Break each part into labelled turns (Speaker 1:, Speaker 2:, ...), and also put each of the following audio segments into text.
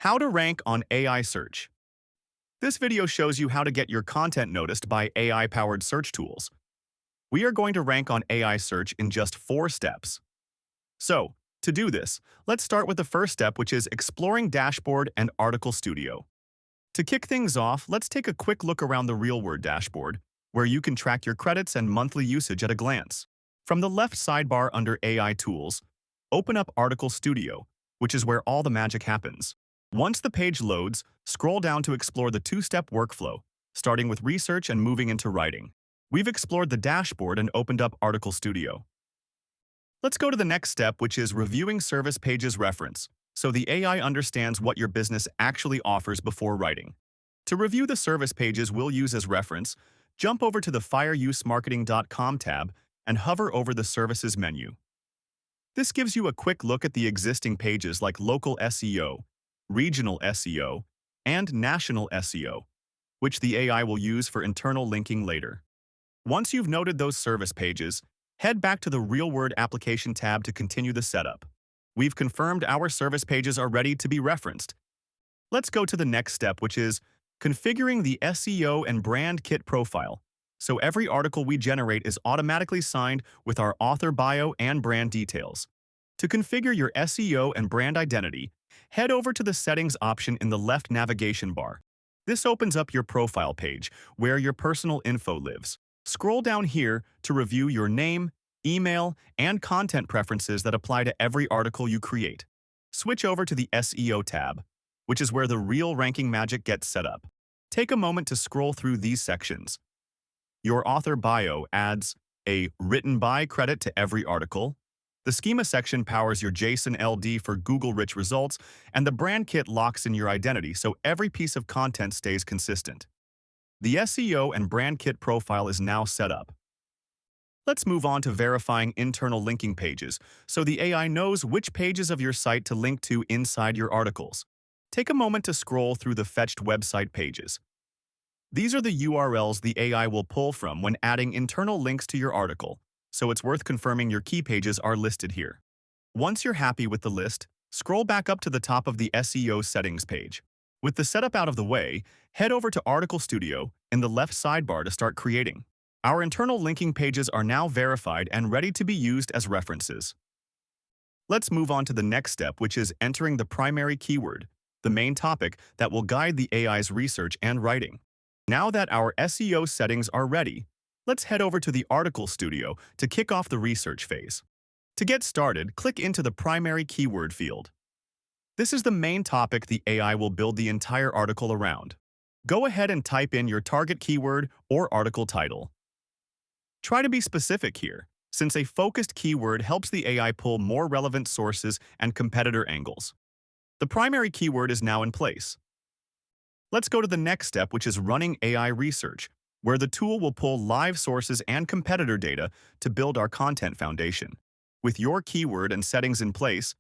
Speaker 1: How to rank on AI search. This video shows you how to get your content noticed by AI-powered search tools. We are going to rank on AI search in just 4 steps. So, to do this, let's start with the first step, which is exploring Dashboard and Article Studio. To kick things off, let's take a quick look around the Realword dashboard, where you can track your credits and monthly usage at a glance. From the left sidebar under AI Tools, open up Article Studio, which is where all the magic happens. Once the page loads, scroll down to explore the 2-step workflow, starting with research and moving into writing. We've explored the dashboard and opened up Article Studio. Let's go to the next step, which is reviewing service pages reference, so the AI understands what your business actually offers before writing. To review the service pages we'll use as reference, jump over to the fireusemarketing.com tab and hover over the Services menu. This gives you a quick look at the existing pages like local SEO, regional SEO, and national SEO, which the AI will use for internal linking later. Once you've noted those service pages, head back to the Realword application tab to continue the setup. We've confirmed our service pages are ready to be referenced. Let's go to the next step, which is configuring the SEO and brand kit profile, so every article we generate is automatically signed with our author bio and brand details. To configure your SEO and brand identity, head over to the Settings option in the left navigation bar. This opens up your profile page, where your personal info lives. Scroll down here to review your name, email, and content preferences that apply to every article you create. Switch over to the SEO tab, which is where the real ranking magic gets set up. Take a moment to scroll through these sections. Your author bio adds a written by credit to every article. The schema section powers your JSON LD for Google-rich results, and the brand kit locks in your identity so every piece of content stays consistent. The SEO and brand kit profile is now set up. Let's move on to verifying internal linking pages, so the AI knows which pages of your site to link to inside your articles. Take a moment to scroll through the fetched website pages. These are the URLs the AI will pull from when adding internal links to your article, so it's worth confirming your key pages are listed here. Once you're happy with the list, scroll back up to the top of the SEO settings page. With the setup out of the way, head over to Article Studio in the left sidebar to start creating. Our internal linking pages are now verified and ready to be used as references. Let's move on to the next step, which is entering the primary keyword, the main topic that will guide the AI's research and writing. Now that our SEO settings are ready, let's head over to the Article Studio to kick off the research phase. To get started, click into the primary keyword field. This is the main topic the AI will build the entire article around. Go ahead and type in your target keyword or article title. Try to be specific here, since a focused keyword helps the AI pull more relevant sources and competitor angles. The primary keyword is now in place. Let's go to the next step, which is running AI research, where the tool will pull live sources and competitor data to build our content foundation. With your keyword and settings in place,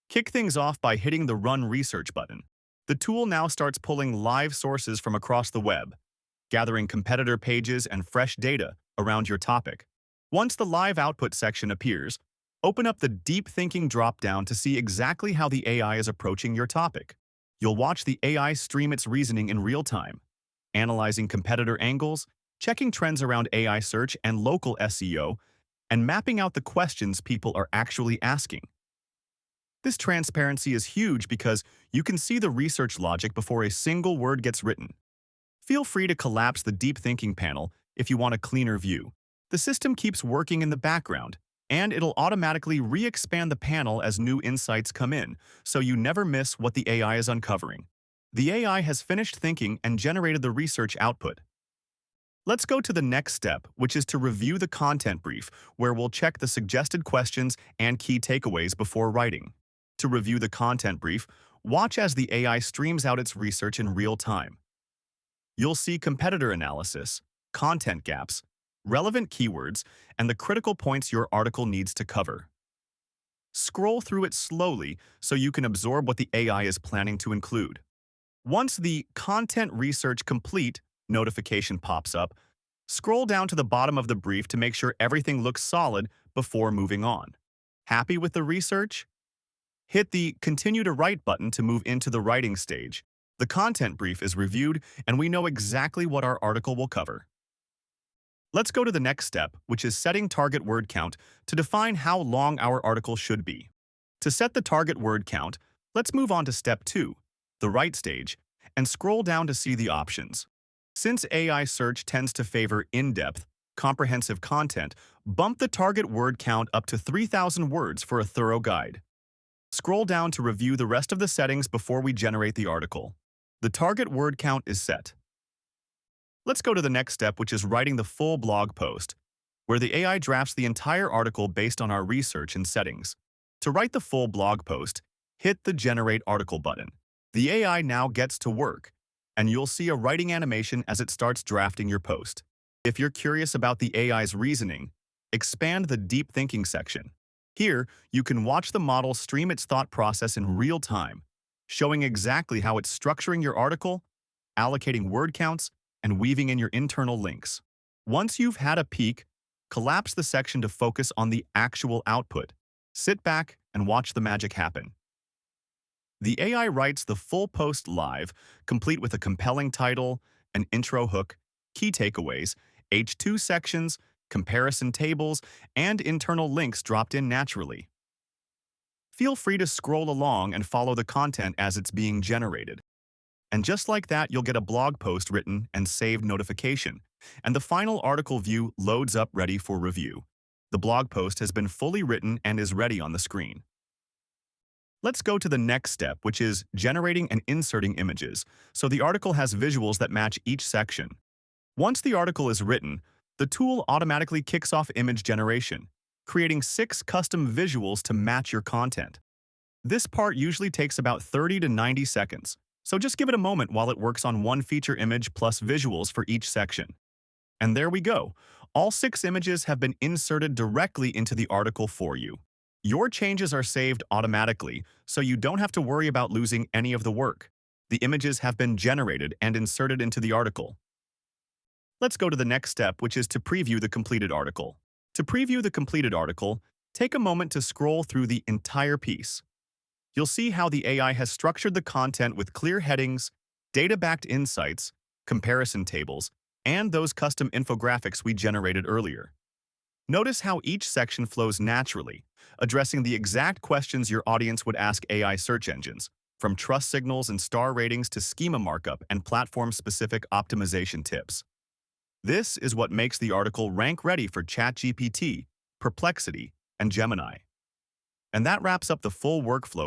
Speaker 1: kick things off by hitting the Run Research button. The tool now starts pulling live sources from across the web, gathering competitor pages and fresh data around your topic. Once the live output section appears, open up the Deep Thinking drop-down to see exactly how the AI is approaching your topic. You'll watch the AI stream its reasoning in real time, analyzing competitor angles, checking trends around AI search and local SEO, and mapping out the questions people are actually asking. This transparency is huge because you can see the research logic before a single word gets written. Feel free to collapse the Deep Thinking panel if you want a cleaner view. The system keeps working in the background, and it'll automatically re-expand the panel as new insights come in, so you never miss what the AI is uncovering. The AI has finished thinking and generated the research output. Let's go to the next step, which is to review the content brief, where we'll check the suggested questions and key takeaways before writing. To review the content brief, watch as the AI streams out its research in real time. You'll see competitor analysis, content gaps, relevant keywords, and the critical points your article needs to cover. Scroll through it slowly so you can absorb what the AI is planning to include. Once the Content Research Complete notification pops up, scroll down to the bottom of the brief to make sure everything looks solid before moving on. Happy with the research? Hit the Continue to Write button to move into the writing stage. The content brief is reviewed, and we know exactly what our article will cover. Let's go to the next step, which is setting target word count to define how long our article should be. To set the target word count, let's move on to step 2, the write stage, and scroll down to see the options. Since AI search tends to favor in-depth, comprehensive content, bump the target word count up to 3,000 words for a thorough guide. Scroll down to review the rest of the settings before we generate the article. The target word count is set. Let's go to the next step, which is writing the full blog post, where the AI drafts the entire article based on our research and settings. To write the full blog post, hit the Generate Article button. The AI now gets to work, and you'll see a writing animation as it starts drafting your post. If you're curious about the AI's reasoning, expand the Deep Thinking section. Here, you can watch the model stream its thought process in real time, showing exactly how it's structuring your article, allocating word counts, and weaving in your internal links. Once you've had a peek, collapse the section to focus on the actual output. Sit back and watch the magic happen. The AI writes the full post live, complete with a compelling title, an intro hook, key takeaways, H2 sections, comparison tables, and internal links dropped in naturally. Feel free to scroll along and follow the content as it's being generated. And just like that, you'll get a blog post written and saved notification, and the final article view loads up ready for review. The blog post has been fully written and is ready on the screen. Let's go to the next step, which is generating and inserting images, so the article has visuals that match each section. Once the article is written, the tool automatically kicks off image generation, creating 6 custom visuals to match your content. This part usually takes about 30 to 90 seconds, so just give it a moment while it works on one feature image plus visuals for each section. And there we go. All 6 images have been inserted directly into the article for you. Your changes are saved automatically, so you don't have to worry about losing any of the work. The images have been generated and inserted into the article. Let's go to the next step, which is to preview the completed article. To preview the completed article, take a moment to scroll through the entire piece. You'll see how the AI has structured the content with clear headings, data-backed insights, comparison tables, and those custom infographics we generated earlier. Notice how each section flows naturally, addressing the exact questions your audience would ask AI search engines, from trust signals and star ratings to schema markup and platform-specific optimization tips. This is what makes the article rank ready for ChatGPT, Perplexity, and Gemini. And that wraps up the full workflow